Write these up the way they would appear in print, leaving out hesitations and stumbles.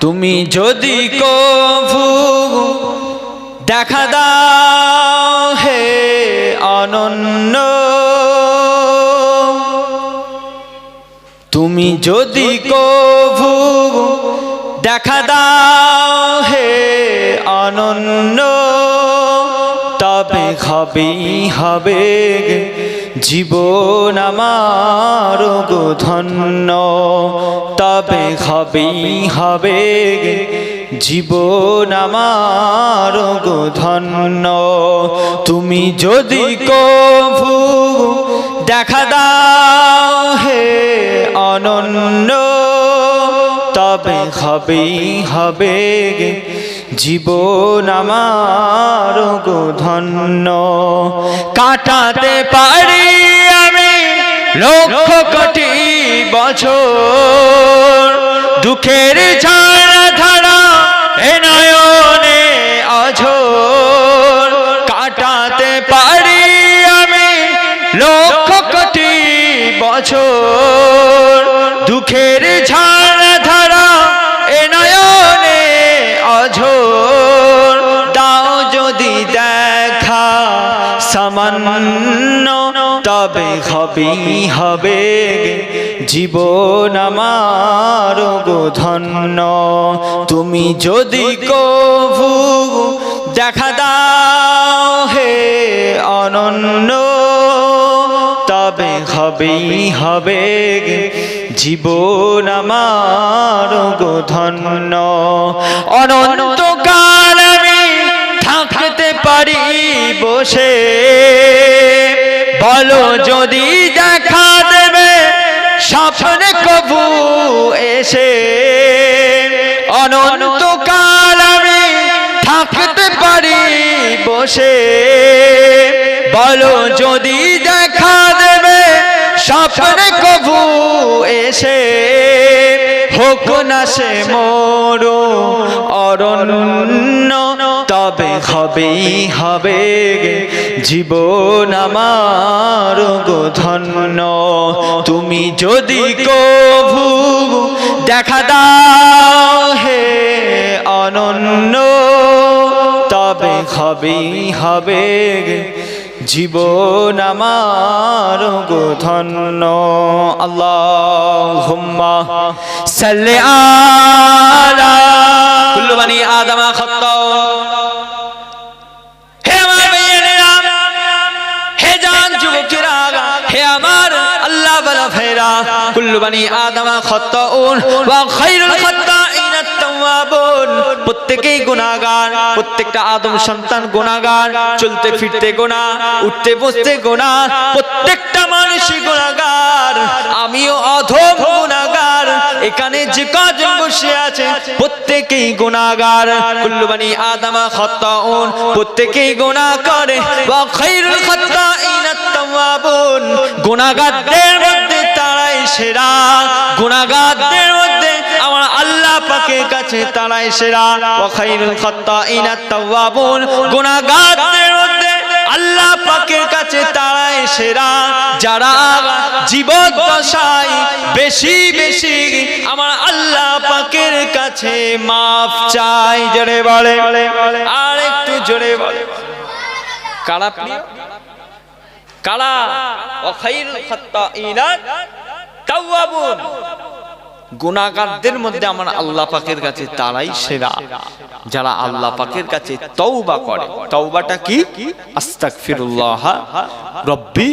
তুমি যদি কভু দেখা দাও হে অনন্য, তুমি যদি কভু দেখা দাও হে অনন্য, তবে হবে জীবন আমার গো ধন্য, তবে হবে জীবন আমার গো ধন্য। তুমি যদি কভু দেখা দাও হে অনন্য, তবে হবে জীবন আমার গো ধন্য। কাটাতে পারি আমি লক্ষ কোটি বছর, দুঃখের ঝাড়া ধারা এ নয়নে অঝোর। কাটাতে পারি আমি লক্ষ কোটি বছর, দুঃখের ঝাড়া ধারা এ নয়নে অঝোর। দাও যদি দেখা সামান্য, তবে হবে জীবন আমার গো ধন্য। তুমি যদি কভু দেখা দাও হে অনন্য, তবে হবে জীবন আমার গো ধন্য। অনন্তকাল আমি থাকতে পারি বসে, বলো যদি দেখা দেবে স্বপ্নে কভু এসে। অনন্তকাল আমি থাকতে পারি বসে, বলো যদি দেখা দেবে স্বপ্নে কভু এসে। হোক না সে মোর অরণ্য, তবে হবে জীবন আমার গো ধন্য। তুমি যদি কভু দেখা দাও হে অনন্য, তবে হবে জীবন আমার গো ধন্য। আল্লাহুম্মা সাল্লি আলা কুল্লু বানি আদম খাত্তা। হে আমার ভাইয়েরা, হে জান যুবকেরা, হে আমার আল্লাহ ওয়ালা ভাইরা, কুল্লু বানি আদম খাত্তাউন ওয়া খায়রুল খাত্তাইন আত-তাওয়াবুন। প্রত্যেকেই গুনাহগার, প্রত্যেকটা আদম সন্তান গুনাহগার। চলতে ফিরতে গুনাহ, উঠতে বসতে গুনাহ, প্রত্যেকটা মানুষই গুনাহগার। আমিও অধম গুনাহগার। এখানে যে কজন বসে আছে প্রত্যেকেই গুনাহগার। কুল্লু বানি আদম খাত্তাউন, প্রত্যেকেই গুনাহ করে। ওয়া খায়রুল খাত্তাইন আত-তাওয়াবুন, গুনাহগারদের মধ্যে তারাই সেরা। গুনাহগারদের মধ্যে আমার আল্লাহ পাকের কাছে তারাই সেরা। ওয়া খায়রুল খাত্তাইন আত-তাওয়াবুন, গুনাহগারদের মধ্যে আল্লাহ পাকের কাছে তারাই সেরা। যারা জীবদ্দশায় বেশি বেশি আমার আল্লাহ পাকের কাছে মাফ চাই। জোরে বলে, আর একটু জোরে বলে। কারা প্রিয়? কারা? ওয়া খায়রুল খাত্তাইন আত-তাওয়াবুন, গুনাহগারদের মধ্যে আমার আল্লাহ পাকের কাছে তারাই সেরা যারা আল্লাহ পাকের কাছে তওবা করে। তওবাটা কি? আস্তাগফিরুল্লাহ রাব্বি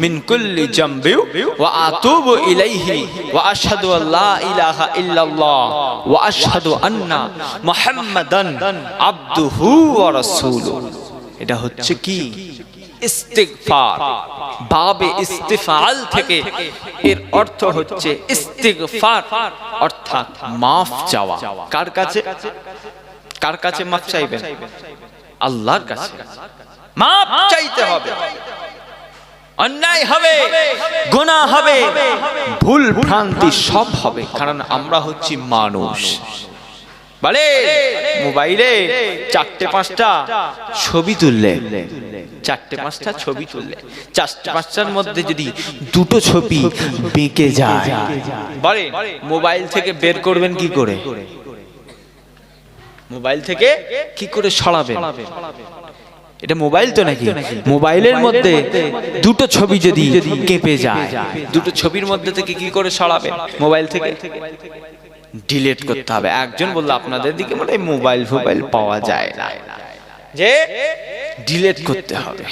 মিন কুল্লি জামবি ওয়া আতুবু ইলাইহি ওয়া আশহাদু আল্লা ইলাহা ইল্লাল্লাহ ওয়া আশহাদু আন্না মুহাম্মাদান আবদুহু ওয়া রাসূলুহু। এটা হচ্ছে কি? ইস্তিগফার। বাবে ইস্তিফাল থেকে এর অর্থ হচ্ছে ইস্তিগফার, অর্থাৎ মাফ চাওয়া। কার কাছে? কার কাছে মাফ চাইবেন? আল্লাহর কাছে মাফ চাইতে হবে। অন্যায় হবে, গুনাহ হবে, ভুল ভ্রান্তি সব হবে, কারণ আমরা হচ্ছি মানুষ। বলে মোবাইলে 4-5টা ছবি তুললে, 4-5টা ছবি তুললে, 4-5টার মধ্যে যদি 2টো ছবি বেঁকে যায়, বলে মোবাইল থেকে বের করবেন কি করে? মোবাইল থেকে কি করে সরাবেন? এটা মোবাইল তো নাকি? মোবাইলের মধ্যে দুটো ছবি যদি কেঁপে যায়, দুটো ছবির মধ্যে থেকে কি করে সরাবেন? মোবাইল থেকে ডিলিট করতে হবে। একজন বলল আপনাদের দিকে মানে মোবাইল পাওয়া যায় না, যে ডিলিট করতে হবে।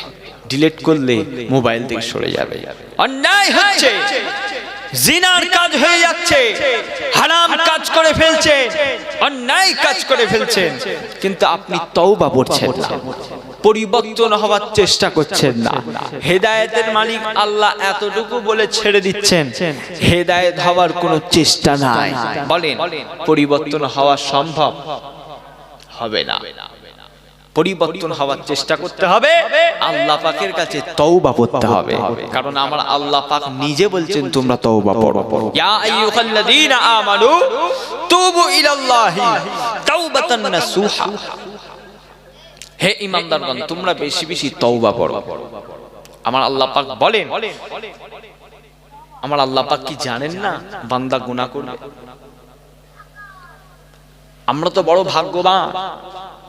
ডিলিট করলে মোবাইল থেকে সরে যাবে। অন্যায় হচ্ছে, জিনার কাজ হয়ে যাচ্ছে, হারাম কাজ করে ফেলছে, অন্যায় কাজ করে ফেলছেন, কিন্তু আপনি তওবা করছেন না, পরিবর্তন হওয়ার চেষ্টা করছেন না। হেদায়েতের মালিক আল্লাহ এতটুকু বলে ছেড়ে দিচ্ছেন, হেদায়েত হওয়ার কোনো চেষ্টা নাই। বলেন পরিবর্তন হওয়া সম্ভব হবে না। পরিবর্তন হওয়ার চেষ্টা করতে হবে, আল্লাহ পাকের কাছে তওবা করতে হবে। কারণ আমার আল্লাহ পাক নিজে বলছেন তোমরা তওবা করো। ইয়া আইয়ুহাল্লাযীনা আমানু তুবু ইলাল্লাহি তাওবাতান নাসুহা। হে ঈমানদারগণ, তোমরা বেশি বেশি তওবা করো। আমার আল্লাহ পাক বলেন, আমার আল্লাহ পাক কি জানেন না বান্দা গুনাহ করবে? আমরা তো বড় ভাগ্যবান,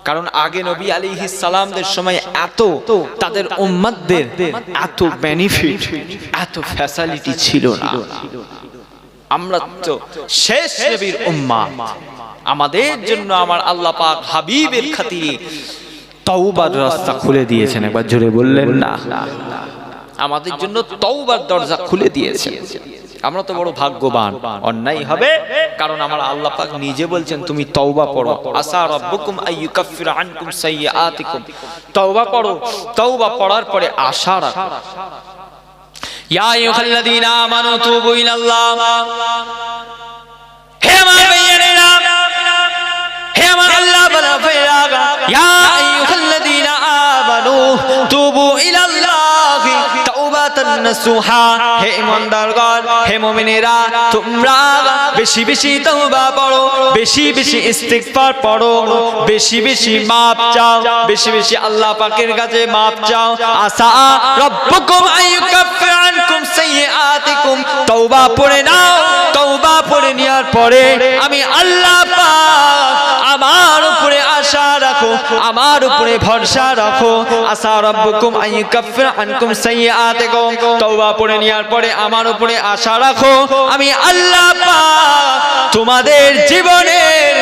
কারণ আগে নবী আলাইহিস সালামদের সময় এত তাদের উম্মতদের এত বেনিফিট, এত ফ্যাসিলিটি ছিল না। আমরা তো শেষ নবীর উম্মাহ। আমাদের জন্য আমার আল্লাহ পাক হাবিবের খাতিরে তওবার রাস্তা খুলে দিয়েছেন। একবার জোরে বললেন না? আমাদের জন্য তওবার দরজা খুলে দিয়েছেন। আমরা তো বড় ভাগ্যবান। অন্যায় হবে, কারণ আমার আল্লাহ পাক নিজে বলছেন তুমি তওবা পড়ো। আসা রাব্বুকুম আইয়ুকাফিরা আনকুম সাইয়্যাতিকুম। তওবা পড়ো, তওবা পড়ার পরে আশা রাখো। ইয়া আইয়ুহাল্লাযীনা আমানু তুবু ইলাল্লাহ। হে আমার ভাইয়েরা, হে আমার আল্লাহ বলা ভাইয়েরা, ইয়া আইয়ুহাল্লাযীনা আমানু তুবু ইলাল্লাহি তাওবাতান নাসুহা। হে ঈমানদারগণ, হে মুমিনেরা, তোমরা বেশি বেশি তওবা পড়ো, বেশি বেশি ইস্তিগফার পড়ো, বেশি বেশি মাপ চাও, বেশি বেশি আল্লাহ পাকের কাছে মাপ চাও। আসা রাব্বুকুম আইয়ুকাফির আনকুম সাইয়্যাতিকুম। তওবা পড়ে নাও, তওবা পড়ে নেওয়ার পরে আমি আল্লাহ পাক আমার উপরে আশা রাখো, আমার উপরে ভরসা রাখো। আসা রাব্বুকুম আইয়ুকাফির আনকুম সাইয়্যাতিকুম। তওবা পড়ে নেওয়ার পরে আমার উপরে আশা রাখো, আমি আল্লাহ পাক তোমাদের জীবনের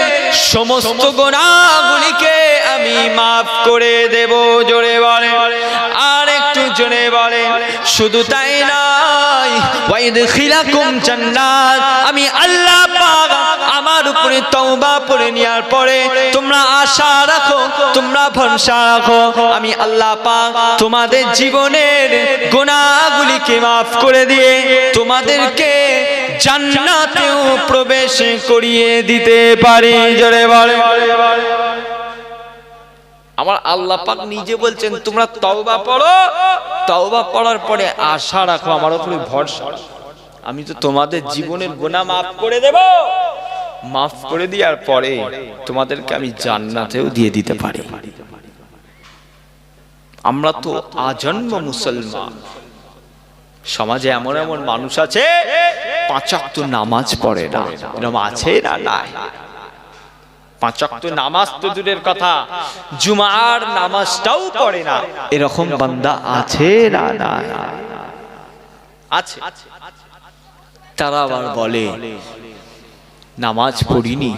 সমস্ত গুনাহগুলিকে আমি মাফ করে দেব। জোরে বলে, আর একটু জোরে বলে। শুধু তাই নয়, ওয়াইদখিলাকুম জান্নাত। আমি আল্লাহ পাক আমার উপরে তওবা পড়ে নেওয়ার পরে তোমরা আশা রাখো, তোমরা ভরসা রাখো, আমি আল্লাহ পাক তোমাদের জীবনের গুনাহগুলিকে মাফ করে দিয়ে তোমাদেরকে জান্নাতেও প্রবেশ করিয়ে দিতে পারি। জোরে বলে, আমার আল্লাহ পাক নিজে বলছেন তোমরা তওবা পড়ো, তওবা পড়ার পরে আশা রাখো, আমার উপরে ভরসা, আমি তো তোমাদের জীবনের গুনাহ মাফ করে দেব। মাফ করে দেওয়ার পরে তোমাদেরকে আমি জান্নাতেও দিয়ে দিতে পারি। আমরা তো আজন্ম মুসলমান। সমাজে এমন এমন মানুষ আছে 5 ওয়াক্ত নামাজ পড়ে না, এরকম আছে না? নাই। 5 ওয়াক্ত নামাজ তো দূরের কথা, জুমার নামাজটাও পড়ে না, এরকম বান্দা আছে না? নাই, আছে। তারা আবার বলে নামাজ পড়িনি,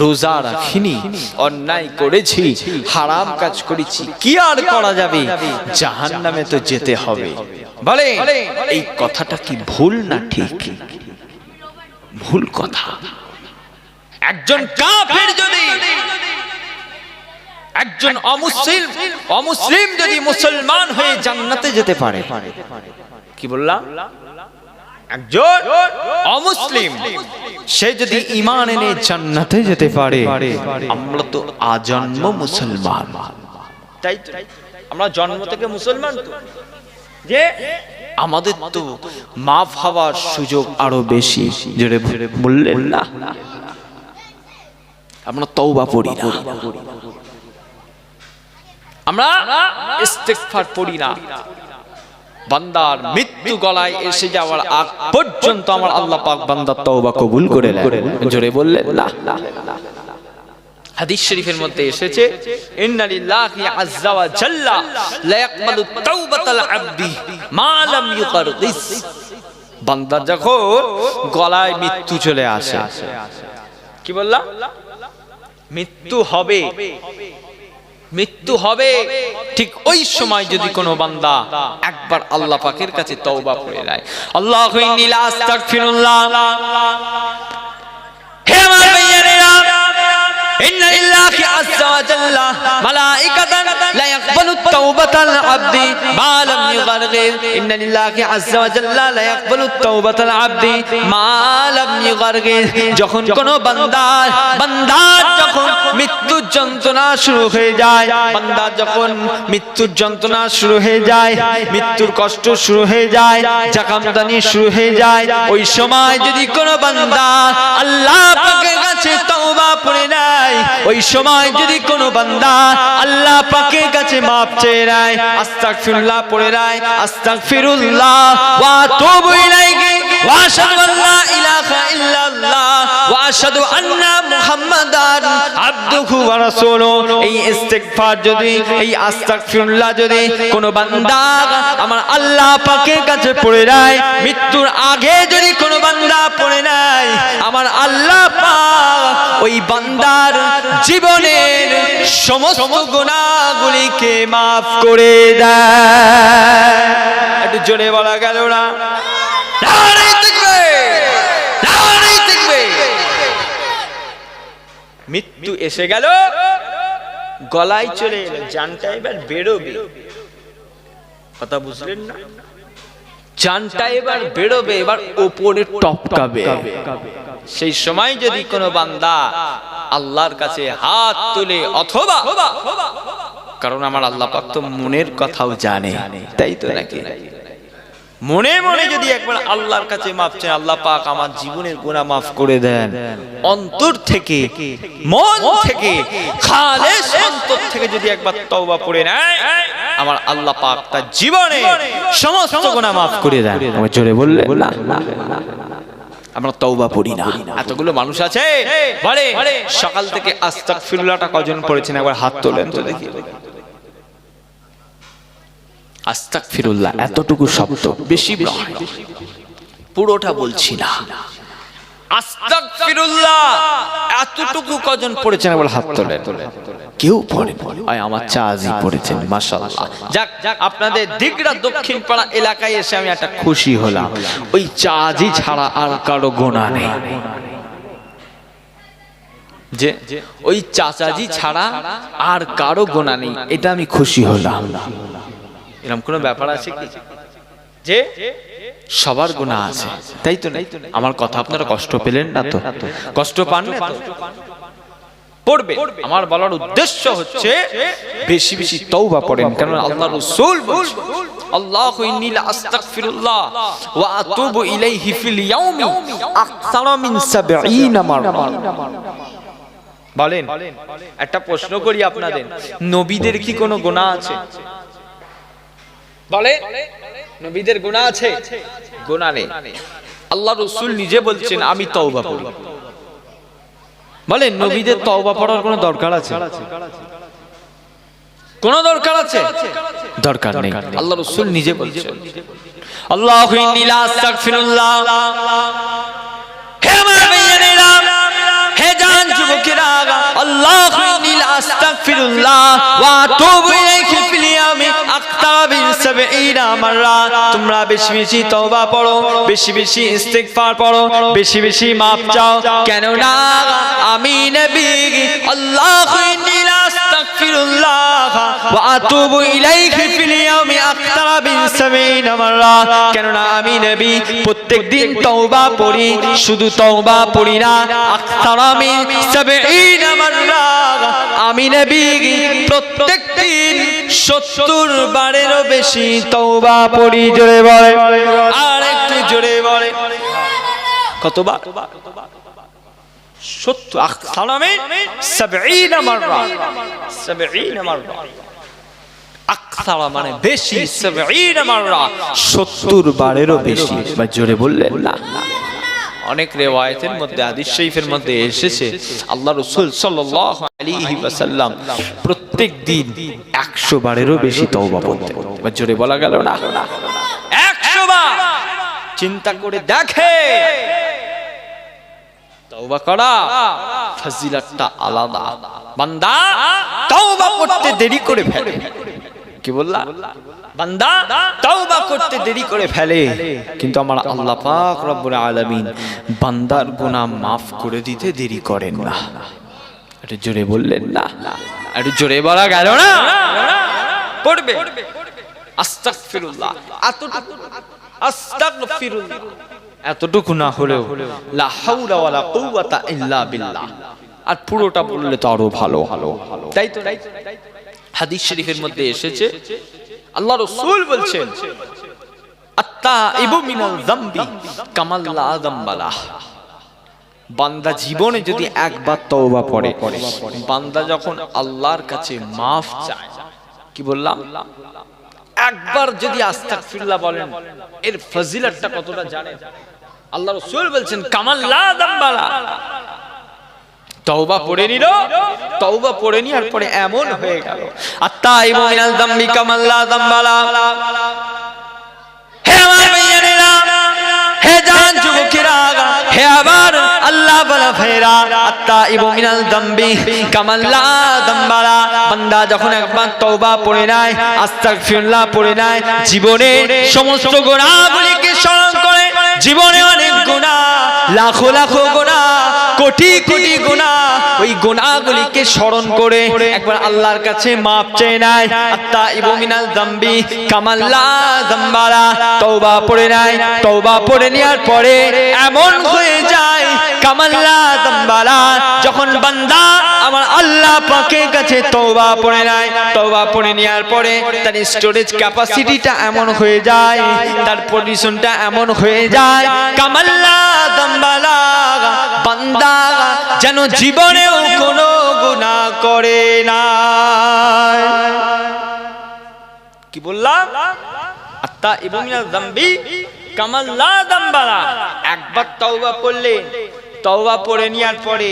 রোজা রাখিনি, অন্যায় করেছি, হারাম কাজ করেছি, কি আর করা যাবে, জাহান্নামে তো যেতে হবে। বলে এই কথাটা কি ভুল না ঠিক? ভুল কথা। একজন কাফের যদি, একজন অমুসলিম যদি মুসলমান হয়ে জান্নাতে যেতে পারে, কি বললাম? একজন অমুসলিম সে যদি ঈমান এনে জান্নাতে যেতে পারে, আমরা তো আজন্ম মুসলমান। তাই আমরা জন্ম থেকে মুসলমান, তো যে আমাদের তো মাফ হওয়ার সুযোগ আরো বেশি। জোরে বললেন না? আমরা তওবা পড়ি না, আমরা ইস্তিগফার পড়ি না। বান্দার মৃত্যু গলায় এসে যাওয়ার আগ পর্যন্ত আমার আল্লাহ পাক বান্দার তওবা কবুল করে নেন। জোরে বললেন না? হাদিস শরীফের মধ্যে এসেছে ইন্না লিল্লাহি আযজা ওয়া জাল্লা লা ইয়াকবালু তাওবাতাল আবদি মা লাম ইউকারদিস। বান্দা যখন গলায় মৃত্যু চলে আসে, কি বললাম? মৃত্যু হবে, মৃত্যু হবে, ঠিক ওই সময় যদি কোনো বান্দা একবার আল্লাহ পাকের কাছে তওবা করে নেয়, আল্লাহু ইন্নী লা আস্তাগফিরুল্লাহ, হে আমার ভাইয়েরা, ইন্না লিল্লাহি আযজা ওয়া জাল্লা মালাইকাতান লা ইয়াকবালু তাওবাতাল আবদি মা লাম ইউগারগির। ইন্না লিল্লাহি আযজা ওয়া জাল্লা লা ইয়াকবালু তাওবাতাল আবদি মা লাম ইউগারগির। যখন কোনো বান্দার যখন মৃত্যুর যন্ত্রণা শুরু হয়ে যায়, বান্দার যখন মৃত্যুর যন্ত্রণা শুরু হয়ে যায়, মৃত্যুর কষ্ট শুরু হয়ে যায়, জাকামদানি শুরু হয়ে যায়, ওই সময় যদি কোনো বান্দা আল্লাহ পাকের কাছে তওবা পড়ে নেয়, ওই সময় যদি কোনো বান্দা আল্লাহ পাকের কাছে মাফ চেয়ে নেয়, আস্তাগফিরুল্লাহ পড়ে নেয়, আস্তাগফিরুল্লাহ ওয়া আতুবু ইলাইহি ওয়া আশহাদু আল্লা ইলাহা ইল্লাল্লাহ ওয়া আশহাদু আন্না মুহাম্মাদান আবদুহু ওয়া রাসূলুহু, এই ইস্তিগফার যদি, এই আস্তাগফিরুল্লাহ যদি কোনো বান্দা আমার আল্লাহ পাকের কাছে পড়ে নেয়, মৃত্যুর আগে যদি কোনো বান্দা পড়ে নেয়, আমার আল্লাহ পাক ওই বান্দার জীবনের সমস্ত গুনাহগুলিকে মাফ করে দেয়। একটু জোরে বলা গেল না? নারে তাকবীর, নারে তাকবীর। মৃত্যু এসে গেল, গলায় চলে এলো, জানটা এবার বেরোবে, কথা বুঝলেন না? জানটা এবার বেরোবে, এবার ওপরে টপকাবে। সেই সময় যদি কোনো বান্দা আল্লাহর কাছে হাত তুলে, অথবা, কারণ আমার আল্লাহ পাক তো মনের কথাও জানে, তাই তো নাকি? মনে মনে যদি একবার আল্লাহর কাছে মাফ চায়, আল্লাহ পাক আমার জীবনের গুনাহ মাফ করে দেন, অন্তর থেকে, মন থেকে, খালেস অন্তর থেকে যদি একবার তওবা পড়ে নেয়, আমার আল্লাহ পাক তার জীবনে সমস্ত গুনাহ মাফ করে দেন। আমি জোরে বললে না, আমরা তওবা পড়ি না। এতগুলো মানুষ আছে বলে সকাল থেকে আস্তাগফিরুল্লাহটা কজন পড়েছেন? একবার হাত তোলেন তো দেখি। আস্তাগফিরুল্লাহ এতটুকু শব্দ, বেশি নয়, পুরোটা বলছি না। আস্তাগফিরুল্লাহ এতটুকু কজন পড়েছেন? একবার হাত তোলেন। কেউ পড়ে? আমার চাচি পড়েছেন, মাশাআল্লাহ। যাক, আপনাদের দিগড়া দক্ষিণ পাড়া এলাকায় এসে আমি একটা খুশি হলাম, ওই চাচি ছাড়া আর কারো গুনাহ নেই, যে ওই চাচাজি ছাড়া আর কারো গুনাহ নেই, এটা আমি খুশি হলাম। এরকম কোন ব্যাপার আছে কি যে সবার গুনাহ আছে? তাই তো না? আমার কথা আপনারা কষ্ট পেলেন না তো? কষ্ট পান না তো? পড়বে। আমার বলার উদ্দেশ্য হচ্ছে বেশি বেশি তওবা পড়েন, কারণ আল্লাহর রাসূল বলেন আল্লাহু ইন্নী লা আস্তাগফিরুল্লাহ ওয়া আতুবু ইলাইহি ফিল ইয়াউমি আকসারা মিন 70 মাররা। বলেন, একটা প্রশ্ন করি আপনাদের, নবীদের কি কোনো গুনাহ আছে? বলে, নবীদের গুনাহ আছে? গুনাহ নেই। আল্লাহর রাসূল নিজে বলছেন আমি তওবা করি। বলেন, নবীদের তওবা পড়ার কোনো দরকার আছে? কোন দরকার আছে? দরকার নেই। আল্লাহর রাসূল নিজে বলছেন আল্লাহু ইন্নী লা আস্তাগফিরুল্লাহ। হে আমার ভাইয়েরা, হে জান যুবকেরা, আল্লাহু ইন্নী লা আস্তাগফিরুল্লাহ ওয়া আতুবু ইলাইহি ফিল ইয়াউমি আকতারা মিন 70 মাররা। তোমরা বেশি বেশি তওবা পড়ো, বেশি বেশি ইস্তিগফার পড়ো, বেশি বেশি মাফ চাও, কেন না আমি নবী আল্লাহু ইন্নী লা আস্তাগফিরুল্লাহ ওয়া আতুবু ইলাইহি ফিল ইয়াউমি আকতারা মিন 70 মাররা। কেন না আমি নবী প্রত্যেকদিন তওবা পড়ি, শুধু তওবা পড়ি না, আকতারা মিন 70 মাররা। আমি নবী প্রত্যেকদিন 70 বারেরও বেশি তওবা পড়ি। জোরে বলে, আর একটু জোরে বলে, কতবার? 70 আকসারা মিন 70 মাররা। 70 মাররা, আকসারা মানে বেশি, 70 মাররা 70 বারেরও বেশি। বা জোরে বললেন না? অনেক রিওয়ায়াতের মধ্যে হাদিস শরীফের মধ্যে এসেছে আল্লাহ রাসূল সাল্লাল্লাহু আলাইহি ওয়াসাল্লাম প্রত্যেক দিন 100 বারেরও বেশি তওবা পড়তেন। এবার জোরে বলা গেল না 100 বার। চিন্তা করে দেখে তওবা করা ফজিলতটা আলাদা। বান্দা তওবা করতে দেরি করে ফেলে, কি বললা, বান্দা তওবা করতে দেরি করে ফেলে, কিন্তু আমার আল্লাহ পাক রব্বুল আলামিন বান্দার গুনাহ maaf করে দিতে দেরি করেন না। একটু জোরে বললেন না, একটু জোরে বলা গেল না। পড়বে আস্তাগফিরুল্লাহ, আস্তাগফিরুল্লাহ এতটুকু না হলেও লা হাওলা ওয়ালা কুওয়াতা ইল্লা বিল্লাহ, আর পুরোটা বললে তো আরো ভালো। তাই তো হাদিস শরীফের মধ্যে এসেছে আল্লাহ রাসূল বলছেন আত্তাইবু মিনাল যামবি কামাল লা যামবালাহ। বান্দা জীবনে যদি একবার তওবা পড়ে, বান্দা যখন আল্লাহর কাছে maaf চায়, কি বললাম, একবার যদি আস্তাগফিরুল্লাহ বলেন এর ফজিলতটা কতটা জানেন? আল্লাহ রাসূল বলছেন কামাল লা যামবালাহ। তওবা পড়ে নিল, তওবা পড়ে নিয়ার পরে এমন হয়ে গেল আত্তাইবু মিনাল যামবি কামাল লা যামবালাহ। হে আমার ভাইয়েরা, হে জান যুবকেরা, হে আবার আল্লাহ বলা ভাইরা, আত্তাইবু মিনাল যামবি কামাল লা যামবালাহ। বান্দা যখন একবার তওবা পড়ে নেয়, আস্তাগফিরুল্লাহ পড়ে নেয়, জীবনে সমস্ত গুনাহগুলিকে স্মরণ করে, জীবনে অনেক গুনাহ, লাখো লাখো গুনাহ, কোটি কোটি গুনাহ, ওই গুনাহগুলিকে স্মরণ করে একবার আল্লাহর কাছে maaf চেয়ে নেয়। আত্তাইবু মিনাল যামবি কামাল লা যামবালাহ। তওবা পড়ে নেয়, তওবা পড়ে নেওয়ার পরে এমন হয়ে যায় কামাল লা যামবালাহ। যখন বান্দা আমার আল্লাহ পাকের কাছে তওবা পড়ে নেয়, তওবা পড়ে নেওয়ার পরে তার স্টোরেজ ক্যাপাসিটিটা এমন হয়ে যায়, তার পজিশনটা এমন হয়ে যায় কামাল লা যামবালাহ। বান্দা যেন জীবনেও কোনো গুনাহ করে না। কি বললাম? আত্তাইবু মিনাল যামবি কামাল লা যামবালাহ। একবার তওবা পড়লে, তওবা পড়ে নেওয়ার পরে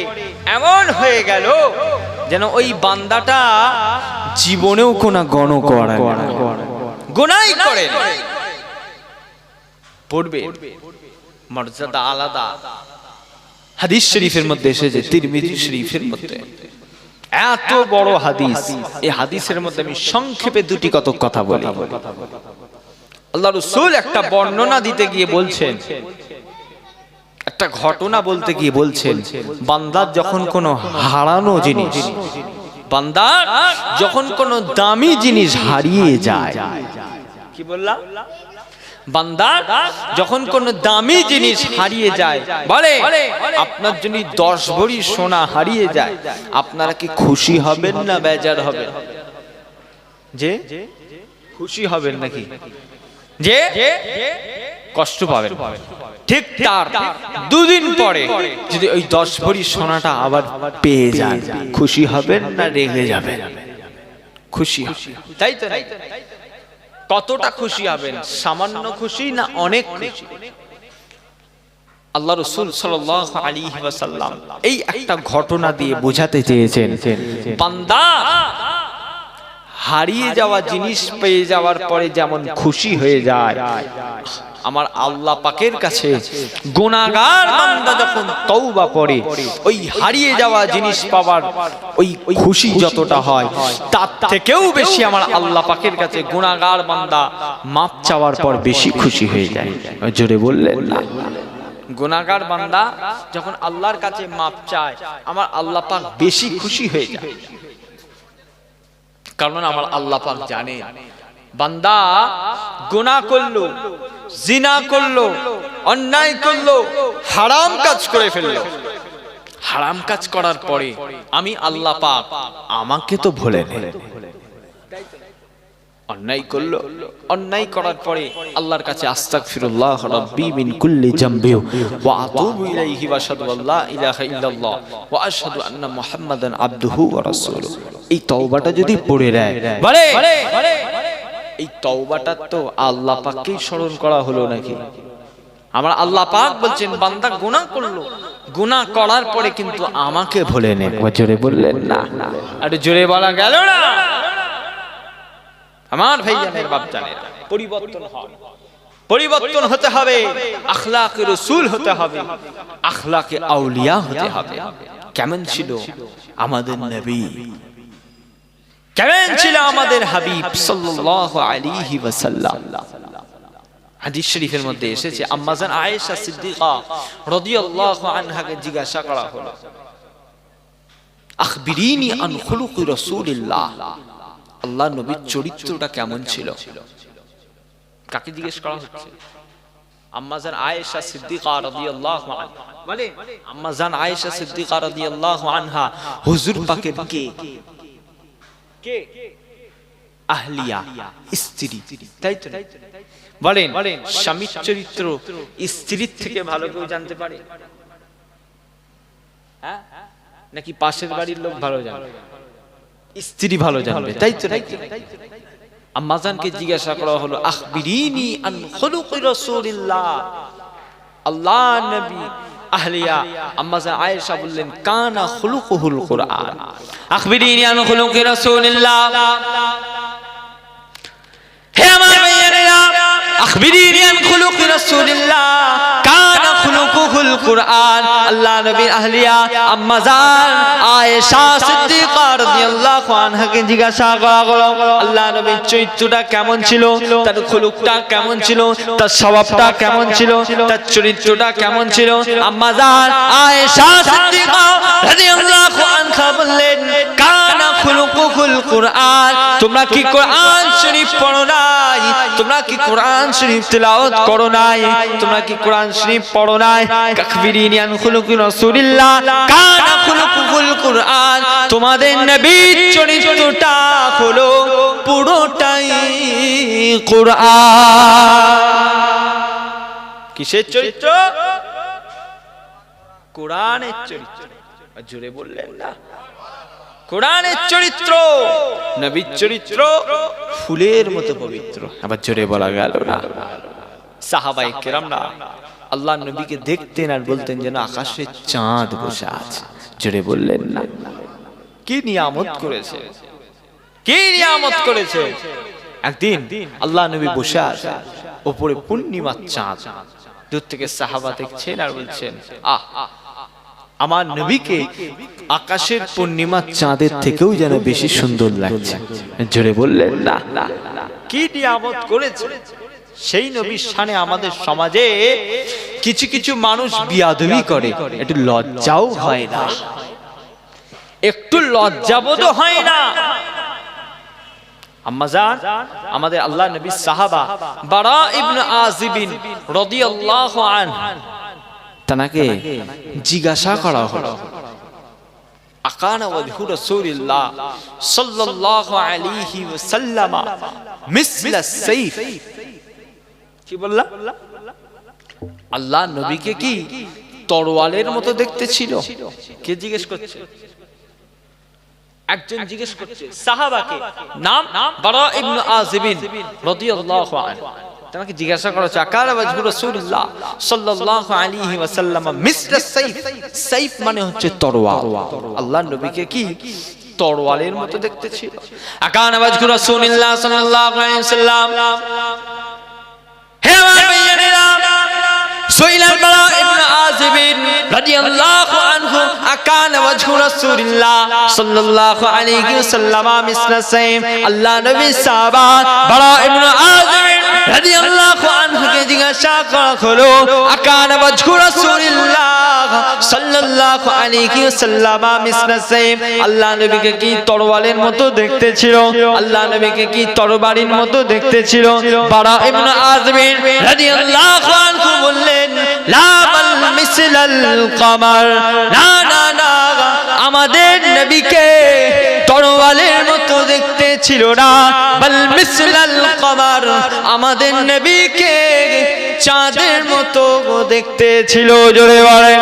এমন হয়ে গেল যেন ওই বান্দাটা জীবনেও কোনো গুনাহই করে না। পড়বে, মর্যাদা আলাদা। হাদিস শরীফের মধ্যে এসেছে, তিরমিজি শরীফের মধ্যে এত বড় হাদিস, এই হাদিসের মধ্যে আমি সংক্ষেপে দুটি কথা বলি। আল্লাহ রাসূল একটা বর্ণনা দিতে গিয়ে বলছেন, একটা ঘটনা বলতে গিয়ে বলছেন, বান্দার যখন কোনো হারানো জিনিস, বান্দার যখন কোনো দামি জিনিস হারিয়ে যায়, কি বললাম, বান্দার যখন কোনো দামি জিনিস হারিয়ে যায়, বলে আপনার যদি 10 ভরি সোনা হারিয়ে যায়, আপনারা কি খুশি হবেন না বেজার হবেন? যে খুশি হবেন নাকি যে কষ্ট পাবেন? ঠিক তার 2 দিন পরে যদি ওই 10 ভরি সোনাটা আবার পেয়ে যান, খুশি হবেন না রেগে যাবেন? খুশি, তাই তো? কতটা খুশি হবেন? সামান্য খুশি না অনেক খুশি? আল্লাহ রাসূল সাল্লাল্লাহু আলাইহি ওয়াসাল্লাম এই একটা ঘটনা দিয়ে বোঝাতে চেয়েছেন, বান্দা হারিয়ে যাওয়া জিনিস পেয়ে যাওয়ার পরে যেমন খুশি হয়ে যায়, আমার আল্লাহ পাকের কাছে গুনাহগার বান্দা যখন তওবা পড়ে, ওই হারিয়ে যাওয়া জিনিস পাওয়ার ওই খুশি যতটা হয়, তার থেকেও বেশি আমার আল্লাহ পাকের কাছে গুনাহগার বান্দা মাপ চাওয়ার পর বেশি খুশি হয়ে যায়। জোরে বললেন না? গুনাহগার বান্দা যখন আল্লাহর কাছে মাপ চায়, আমার আল্লাহ পাক বেশি খুশি হয়ে যায়। কারণ আমার আল্লাহ পাক জানে বান্দা গুনাহ করলো, জিনা করলো, অন্যায় করলো, হারাম কাজ করে ফেললো, হারাম কাজ করার পরে আমি আল্লাহ পাক আমাকে তো ভুলে নেই। অন্যায় করলো, অন্যায় করার পরে আল্লাহর কাছে আস্তাগফিরুল্লাহ রাব্বি মিন কুল্লি জামবি ওয়া আতুবু ইলাইহি ওয়া আশহাদু আল্লা ইলাহা ইল্লাল্লাহ ওয়া আশহাদু আন্না মুহাম্মাদান আবদুহু ওয়া রাসূলুহু। এই তওবাটা যদি পড়ে নেয়, বলে এই তওবাটা তো আল্লাহ পাককেই স্মরণ করা হলো নাকি? আমার আল্লাহ পাক বলছেন বান্দা গুনাহ করলো, গুনাহ করার পরে কিন্তু আমাকে ভুলে নেই। জোরে বললেন না, আর জোরে বলা গেল না। আমার ভাইজানের বাপজানের পরিবর্তন হয়, পরিবর্তন হতে হবে, আখলাকে রাসূল হতে হবে, আখলাকে আউলিয়া হতে হবে। কেমন ছিল আমাদের নবী, কেমন ছিল আমাদের হাবিব সাল্লাল্লাহু আলাইহি ওয়াসাল্লাম। হাদিস শরীফের মধ্যে এসেছে আম্মা জান আয়েশা সিদ্দিকা রাদিয়াল্লাহু আনহাকে জিজ্ঞাসা করা হলো, আখবিরিনি আন খুলুকি রাসূলিল্লাহ, আল্লাহর নবীর চরিত্রটা কেমন ছিল? কাকে জিজ্ঞেস করা হচ্ছে? আম্মা জান আয়েশা সিদ্দিকা রাদিয়াল্লাহু আনহা বলে, আম্মা জান আয়েশা সিদ্দিকা রাদিয়াল্লাহু আনহা হুজুর পাকের কে কে আহলিয়া, স্ত্রী, তাই তো? বলেন স্বামীর চরিত্র স্ত্রীর থেকে ভালো কেউ জানতে পারে? হ্যাঁ, নাকি পাশের বাড়ির লোক ভালো জানে? স্ত্রী ভালো জানবে, তাই তো? আম্মা জানকে জিজ্ঞাসা করা হলো, আখবিরিনি আন খুলুকি রাসূলিল্লাহ, আল্লাহ নবী আহলিয়া। আম্মা জান আয়েশা বললেন, কানা খুলুকুহুল কুরআন। আখবিরিনি আন খুলুকি রাসূলিল্লাহ, হে আমার ভাইয়েরা, আখবিরিনি আন খুলুকি রাসূলিল্লাহ, কানা খুলুকুহুল কুরআন। আল্লাহ নবীর আহলিয়া আম্মা জান আয়েশা সিদ্দিকা রাদিয়াল্লাহু আনহাকে জিজ্ঞাসা করা হলো, আল্লাহ নবীর চরিত্রটা কেমন ছিল, তার খুলুকটা কেমন ছিল, তার স্বভাবটা কেমন ছিল, তার চরিত্রটা কেমন ছিল? আম্মা জান আয়েশা সিদ্দিকা রাদিয়াল্লাহু আনহা বললেন, কানা খুলুকুহুল কুরআন। তোমরা কি কোরআন শরীফ পড়ো নাই? তোমরা কি কোরআন শরীফ তেলাওয়াত করো নাই? তোমরা কি কোরআন শরীফ পড়ো নাই? আখবিরিনি আন খুলুকি রাসূলিল্লাহ, কানা খুলুকুহুল কুরআন। তোমাদের নবীর চরিত্রটা হলো পুরোটাই কোরআন। কিসের চরিত্র? কোরআনের চরিত্র। জোরে বললেন না, কোরআনের চরিত্র, নবীর চরিত্র ফুলের মতো পবিত্র। আবার জোরে বলা গেল না। সাহাবায়ে কেরামরা আল্লাহ নবীকে দেখতেন আর বলতেন যেন আকাশে চাঁদ বসে আছে। জোরে বললেন না। কি নিয়ামত করেছে, কি নিয়ামত করেছে। একদিন আল্লাহ নবী বসে আছে, উপরে পূর্ণিমার চাঁদ, দূর থেকে সাহাবা দেখছেন আর বলছেন, আহ, আমার নবীকে আকাশের পূর্ণিমার চাঁদের থেকেও যেন বেশি সুন্দর লাগছে। জোরে বললেন না। কি নিয়ামত করেছে সেই নবীর শানে। আমাদের সমাজে কিছু কিছু মানুষ বিয়াদবি করে, একটু লজ্জাও হয় না, একটু লজ্জাবোধ হয় না। আম্মা জান আমাদের আল্লাহ নবী সাহাবা বারা ইবনে আযিব রাদিয়াল্লাহু আনহু, তাকে জিজ্ঞাসা করা হলো, আকানা ওয়াজহু রাসূলিল্লাহ সাল্লাল্লাহু আলাইহি ওয়াসাল্লাম মিসলা সাইফ। কি বললা? আল্লাহ নবীকে কি তরোয়ালের মতো দেখতে ছিল? কে জিজ্ঞেস করছে? একজন জিজ্ঞেস করছে সাহাবাকে, নাম বারা ইবনে আযিব রাদিয়াল্লাহু আনহু। তাকে জিজ্ঞাসা করা হচ্ছে, আকানা ওয়াজহু রাসূলিল্লাহ সাল্লাল্লাহু আলাইহি ওয়াসাল্লাম মিসলা সাইফ। সাইফ মানে হচ্ছে তরোয়াল। আল্লাহ নবীকে কি তরোয়ালের মতো দেখতে ছিল? আকানা ওয়াজহু রাসূলিল্লাহ সাল্লাল্লাহু আলাইহি ওয়াসাল্লাম। হে আমার ভাইয়েরা, সুইলাল বারা ইবনে আযিব রাদিয়াল্লাহু আনহু, আকানা ওয়াজহু রাসূলিল্লাহ সাল্লাল্লাহু আলাইহি ওয়াসাল্লাম মিসলা সাইফ। আল্লাহ নবী সাহাবা বারা ইবনে আযিব রাদিয়াল্লাহু আনহুকে জিজ্ঞাসা করা হলো, আকানা ওয়াজহু রাসূলিল্লাহ সাল্লাল্লাহু আলাইহি ওয়াসাল্লাম মিসলা সাইফ। আল্লাহ নবীকে কি তরোয়ালের মতো দেখতে ছিল? আল্লাহ নবীকে কি তরবারির মতো দেখতে ছিল? বারা ইবনে আযিব রাদিয়াল্লাহু আনহু বললেন, লা বাল মিসলাল কমার। না না না, আমাদের নবীকে তরোয়ালের মতো দেখতে ছিল না, বাল মিসলাল কমার, আমাদের নবীকে চাঁদের মতো দেখতে ছিল। জোরে বলে,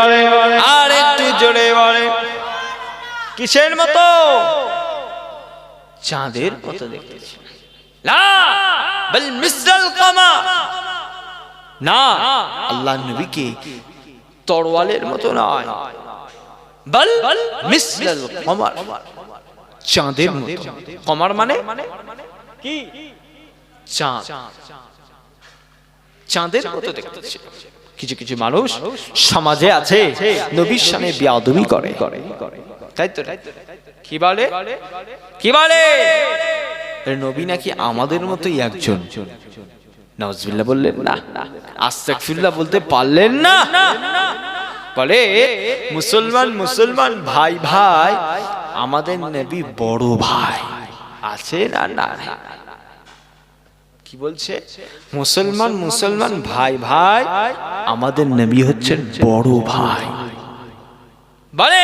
আর একটু জোরে বলে। কিসের মতো? চাঁদের মতো দেখতে ছিল। লা বাল মিসলাল কমার, না, আল্লাহ নবীকে তরোয়ালের মতো নয়, বল মিসলাল কমর, চাঁদের মতো। কমর মানে কি? চাঁদ, চাঁদের মতো দেখতে ছিল। কিছু কিছু মানুষ সমাজে আছে নবীর সামনে বেয়াদবি করে, তাই তো? কি বলে? কি বলে? নবী নাকি আমাদের মতোই একজন। নাউজুবিল্লাহ বললেন না, আস্তাগফিরুল্লাহ বলতে পারলেন না। বলে মুসলমান মুসলমান ভাই ভাই, আমাদের নবী বড় ভাই আছে না? না, কি বলছে? মুসলমান মুসলমান ভাই ভাই, আমাদের নবী হচ্ছেন বড় ভাই। বলে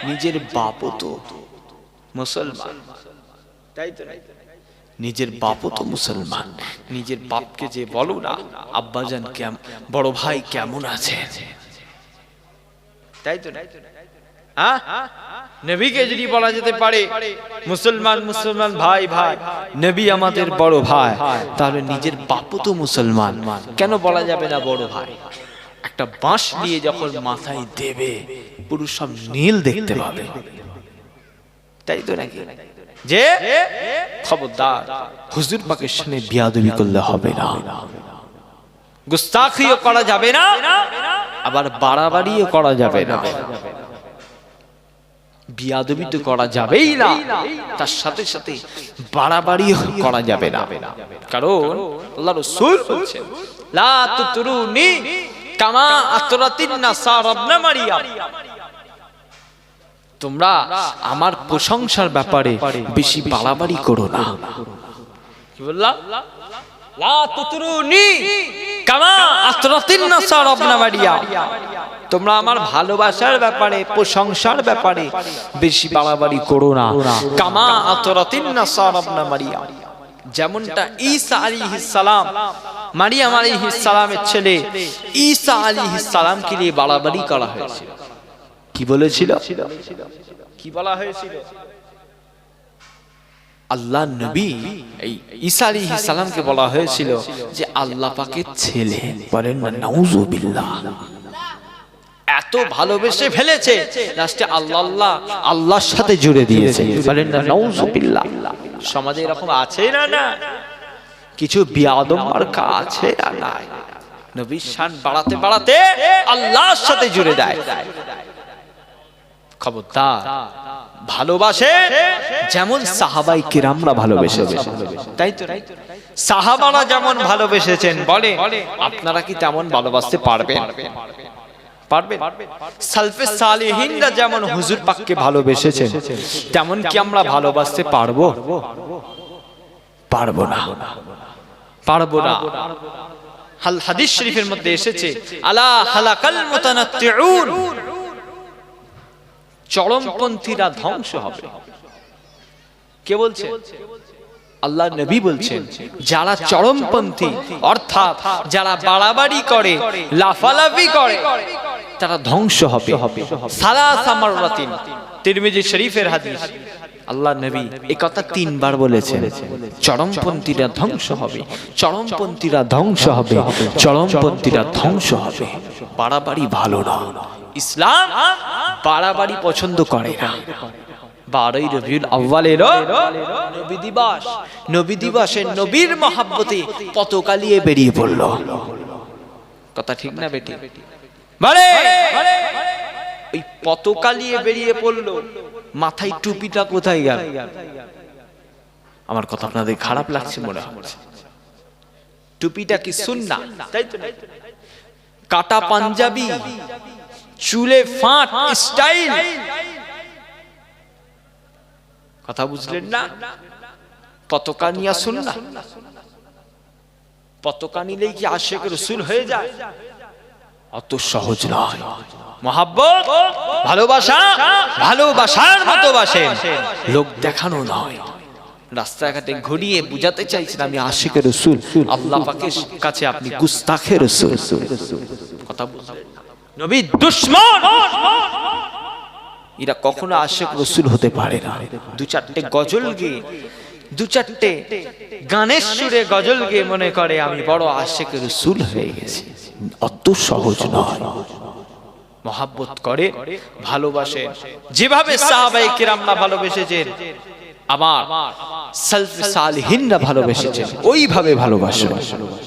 নিজের বাপও তো মুসলমান, তাই তো? নিজের বাপও তো মুসলমান। নিজের বাপকে যে বলো না আব্বাজান কেমন, বড় ভাই কেমন আছে, তাই তো? নবীকে যদি বলা যেতে পারে মুসলমান মুসলমান ভাই ভাই, নবী আমাদের বড় ভাই, তাহলে নিজের বাপও তো মুসলমান, কেন বলা যাবে না বড় ভাই? একটা বাঁশ নিয়ে যখন মাথায় দেবে পুরো সব নীল দেখতে পাবে, তাই তো নাকি? যে খবরদার হুজুর পাকের সামনে বেয়াদবি করলে হবে না, গুস্তাখিও করা যাবে না, আবার বাড়াবাড়িও করা যাবে না। বিয়াদবি তো করা যাবেই না, তার সাথে সাথে বাড়াবাড়িও করা যাবে না। কারণ আল্লাহ রাসূল বলেছেন লা তুতরুনি কামা আতরাতিন নাসারা ইবনে মারইয়াম, তোমরা আমার প্রশংসার ব্যাপারে বেশি বাড়াবাড়ি করো না। কি বললাম? লা তুতরুনি কামা আতরাতিন নাসারা ইবনে মারইয়াম, তোমরা আমার ভালোবাসার ব্যাপারে প্রশংসার ব্যাপারে বেশি বাড়াবাড়ি করো না। কামা আতরাতিন নাসারা ইবনে মারইয়াম, যেমনটা ঈসা আলাইহিস সালাম, মারিয়াম আলাইহিস সালামের ছেলে ঈসা আলাইহিস সালামকে নিয়ে বাড়াবাড়ি করা হয়েছিল। কি বলেছিল? কি বলা হয়েছিল? আল্লাহ নবী এই ঈসা আলাইহিস সালামকে বলা হয়েছিল যে আল্লাহ পাকের ছেলে। বলেন না নাউজুবিল্লাহ। এত ভালোবেসে ফেলেছে লাস্টে আল্লাহ আল্লাহ আল্লাহর সাথে জুড়ে দিয়েছে। বলেন না নাউজুবিল্লাহ। সমাজে এরকম আছে না? না, কিছু বিয়াদব মার্কা আছে না? না, নবীর শান বাড়াতে বাড়াতে আল্লাহর সাথে জুড়ে দেয়। খবরদার, ভালোবাসে যেমন সাহাবায়ে কেরামরা ভালোবেসেছে, তাই তো? সাহাবারা যেমন ভালোবেসেছেন, বলে আপনারা কি তেমন ভালোবাসতে পারবেন? পারবেন? সালফে সালেহিনরা যেমন হুজুর পাককে ভালোবেসেছেন, তেমন কি আমরা ভালোবাসতে পারবো? পারবো না, পারবো না। হাদিস শরীফের মধ্যে এসেছে আলা হালাকাল মুতানাত্তিউন, চরমপন্থীরা ধ্বংস হবে। কে বলছে? আল্লাহ নবী বলছেন যারা চরমপন্থী, অর্থাৎ যারা বাড়াবাড়ি করে, লাফালাফি করে, তারা ধ্বংস হবে। সালাসা মাররাতিন, তিরমিজি শরীফের হাদিস। আল্লাহ নবী এই কথা 3 বার বলেছেন, চরমপন্থীরা ধ্বংস হবে, চরমপন্থীরা ধ্বংস হবে, চরমপন্থীরা ধ্বংস হবে। বাড়াবাড়ি ভালো না, ইসলাম বাড়াবাড়ি পছন্দ করে না। 12ই রবিউল আউয়ালের নবী দিবস, নবী দিবসে নবীর মহব্বতে পতাকা নিয়ে বেরিয়ে পড়ল। কথা ঠিক না বেটি? বলে ওই পতাকা নিয়ে বেরিয়ে পড়ল, মাথায় টুপিটা কোথায় গেল? আমার কথা আপনাদের খারাপ লাগছে মনে হচ্ছে। টুপিটা কি সুন্নাহ, তাই তো? কাটা পাঞ্জাবি, চুলে ফাঁট স্টাইল, কথা বুঝলেন না? পতাকা নিয়া সুন্নাহ। পতাকা নিলেই কি আশিক রাসূল হয়ে যায়? অত সহজ নয়। মহব্বত, ভালোবাসা, ভালোবাসার মতো বাসেন, লোক দেখানো নয়। রাস্তাঘাটে ঘুরিয়ে বুঝাতে চাইছেন আমি আশিক রাসূল, আল্লাহ পাকের কাছে আপনি গুস্তাখে রাসূল। কথা বুঝলেন? নবী দুশমন, এরা কখনো আশিক রাসূল হতে পারে না। 2-4টে গজল গেয়ে দু চারটে গানের সুরে গজল গেয়ে মনে করে আমি বড় আশিক রাসূল হয়ে গেছি। অত সহজ নয়। মহাব্বত করে, ভালোবাসে, যেভাবে সাহাবায়ে কিরামরা ভালোবেসেছেন, আমার সালফ সালিহিনরা ভালোবেসেছেন, ওইভাবে ভালোবাসে।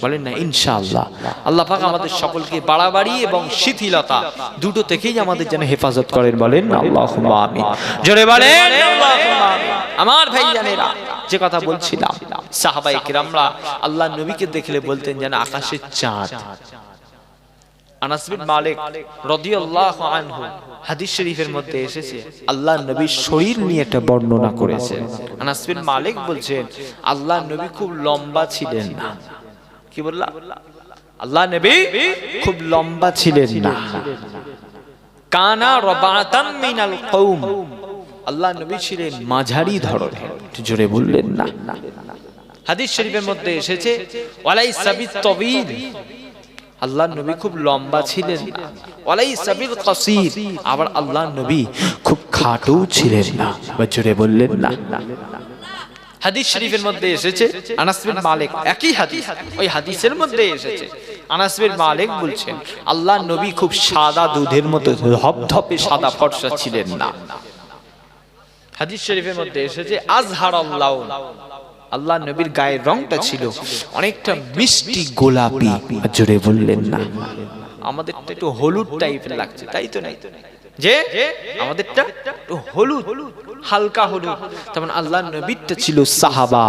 বলেন না ইনশাআল্লাহ। আল্লাহ পাক আমাদের সকলকে বাড়াবাড়ি এবং শিথিলতা দুটো থেকেই আমাদের যেন হেফাজত করেন। বলেন না আল্লাহুম্মা আমিন। জোরে বলেন আল্লাহুম্মা আমিন। আমার ভাইজানেরা, যে কথা বলছিলাম, সাহাবায়ে কিরামরা আল্লাহর নবীকে দেখলে বলতেন যেন আকাশের চাঁদ। আনাস বিন মালিক রাদিয়াল্লাহু আনহু হাদিস শরীফের মধ্যে এসেছে, আল্লাহর নবী শরীর নিয়ে একটা বর্ণনা করেছেন। আনাস বিন মালিক বলছেন আল্লাহর নবী খুব লম্বা ছিলেন না। কি বললাম? আল্লাহর নবী খুব লম্বা ছিলেন না। কানা রাবাতান মিনাল কওম, আল্লাহর নবী ছিলেন মাঝারি ধরনের। জোরে বললেন না। হাদিস শরীফের মধ্যে এসেছে ওয়ালাইসা বিত-তাওয়ীল, আল্লাহর নবী খুব লম্বা ছিলেন না। ওয়ালাইসা বিল কাসীর, আবার আল্লাহর নবী খুব খাটো ছিলেন না। জোরে বললেন না। হাদিস শরীফের মধ্যে এসেছে আনাস বিন মালিক, একই হাদিস, ওই হাদিসের মধ্যে এসেছে আনাস বিন মালিক বলছেন আল্লাহর নবী খুব সাদা দুধের মতো ধপধপে সাদা ফর্সা ছিলেন না। হাদিস শরীফের মধ্যে এসেছে আজহারাল লাউন, আল্লাহ নবীর গায়ের রংটা ছিল অনেকটা মিষ্টি গোলাপি। জোরে বললেন না। আমাদেরটা একটু হলুদ টাইপের লাগছে, তাই তো? নাই যে আমাদেরটা একটু হলুদ, হালকা হলুদ। তেমন আল্লাহর নবীরটা ছিল সাহাবা।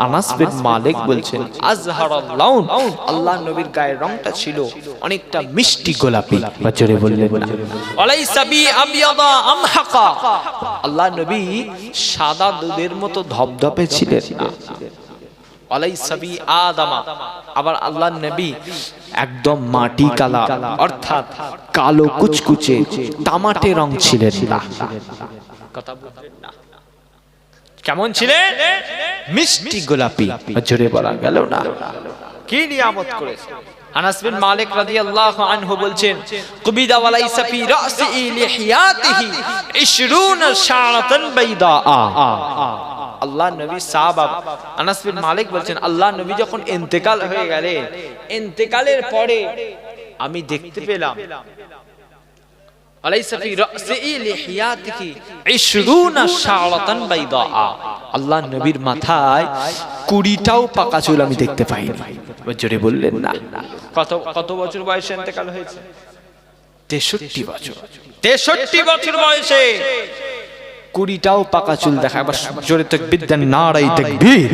আনাস বিন মালিক বলছেন আজহারাল লাউন, আল্লাহর নবীর গায়ের রংটা ছিল অনেকটা মিষ্টি গোলাপি। জোরে বললেন না। ওয়ালাইসা বি আবিয়াদা আমহাকা, আল্লাহর নবী সাদা দুধের মতো ধপধপে ছিলেন না। ওয়ালাইসা বি আদামা, আবার আল্লাহর নবী একদম মাটি কালা, অর্থাৎ কালো কুচকুচে তামাটে রং ছিলেন না। কথা বলবেন না। কেমন ছিলেন? মিষ্টি গোলাপি। জোরে বলা গেল না। কি নিয়ামত করেছে। আনাস বিন মালিক রাদিয়াল্লাহু আনহু বলছেন কুবিদা ওয়ালাইসা ফি রাসি লিহিয়াতিহি 20 শাআরাতান বাইদা। আল্লাহ নবী সাহাবা আনাস বিন মালিক বলছেন আল্লাহ নবী যখন ইন্তেকাল হয়ে গেলেন, ইন্তেকালের পরে আমি দেখতে পেলাম আলাইসা ফি রাসি লিহিয়াতিহি 20 শাআরাতান বাইদা, আল্লাহ নবীর মাথায় 20টাও পাকা চুল আমি দেখতে পাইনি। জোরে বললেন না। কত বছর বয়সে ইন্তেকাল হয়েছে? 63 বছর। 63 বছর বয়সে 20টাও পাকা চুল দেখা। জোরে তাকবীর দেন, নারায়ে তাকবীর।